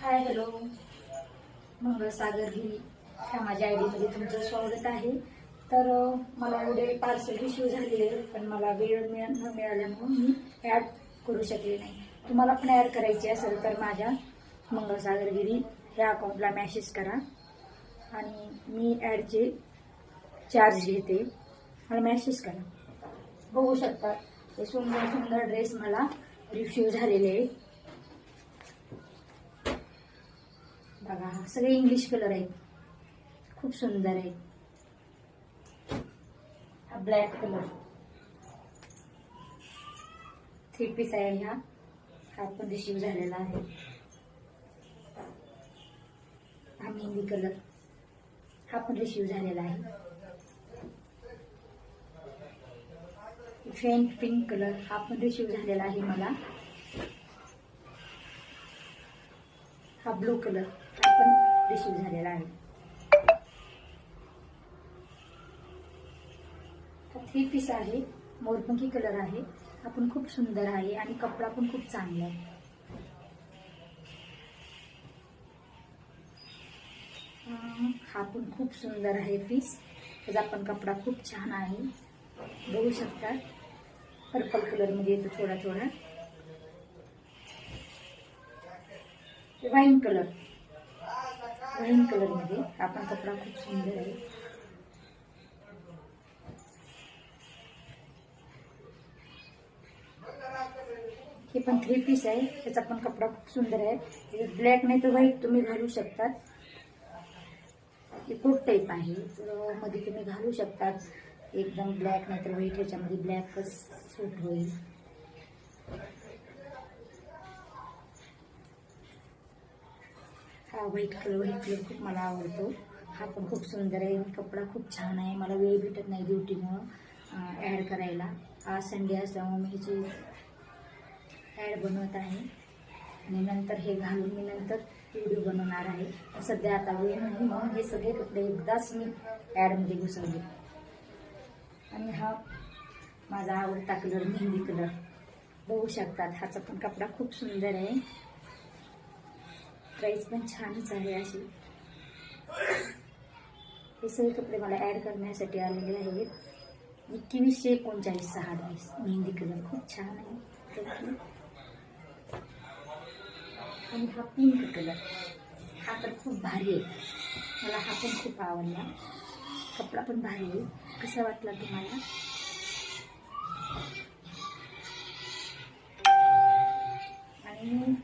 Hi hello मंगळसागर गिरी ह्या माझ्या I डीमध्ये तुमचं स्वागत आहे. तर मला एवढे पार्सल रिसीव झालेले पण मला वेळ न मिळाल्यामुळे मी ॲड करू शकले नाही. तुम्हाला पण ॲड करायची असेल तर माझ्या मंगळसागर गिरी ह्या अकाउंटला मॅसेज करा आणि मी ॲडचे चार्ज घेते. मला मॅसेज करा. बघू शकता हे सुंदर सुंदर ड्रेस मला रिसीव झालेले आहे. बघा सगळे इंग्लिश कलर आहेत, खूप सुंदर आहे. हा ब्लॅक कलर 3 पीस आहे. हा पण रिसीव झालेला आहे. हा मेहंदी कलर हा पण रिसीव झालेला आहे. फेंट पिंक कलर हा पण रिसीव झालेला आहे मला. हा ब्लू कलर हा पण रिसीव झालेला आहे. हा 3 पीस आहे, मोरपंखी कलर आहे. हा पण खूप सुंदर आहे आणि कपडा पण खूप चांगला आहे. हा पण खूप सुंदर आहे पीस. त्याचा पण कपडा खूप छान आहे, बघू शकता. पर्पल कलर मध्ये येतो थोडा थोडा. वाईन कलर मध्ये आपण कपडा खूप सुंदर आहे. हे पण 3 पीस आहे. त्याचा पण कपडा खूप सुंदर आहे. ब्लॅक नाही तर व्हाईट तुम्ही घालू शकतात. हे कोट टाईप आहे, तर मध्ये तुम्ही घालू शकतात. एकदम ब्लॅक नाही तर व्हाईट, ह्याच्यामध्ये ब्लॅकच सूट होईल. हा व्हाईट कलर खूप मला आवडतो. हा पण खूप सुंदर आहे. कपडा खूप छान आहे. मला वेळ भेटत नाही ड्युटीमुळं ॲड करायला. आज संडे असल्यामुळे मी ह्याची ॲड बनवत आहे आणि नंतर हे घालून मी नंतर व्हिडिओ बनवणार आहे. सध्या आता वेळ नाही म्हणून हे सगळे कपडे एकदाच मी ॲडमध्ये घुसवले. आणि हा माझा आवडता कलर मेहंदी कलर, बघू शकतात. ह्याचा पण कपडा खूप सुंदर आहे. प्राइस पण छानच आहे अशी. हे सगळे कपडे मला ॲड करण्यासाठी आलेले आहेत. 2139 हा ड्रेस मेहंदी कलर खूप छान आहे. आणि हा पिंक कलर हा तर खूप भारी आहे. मला हा पण खूप आवडला. कपडा पण भारी आहे. कसा वाटला तुम्हाला? आणि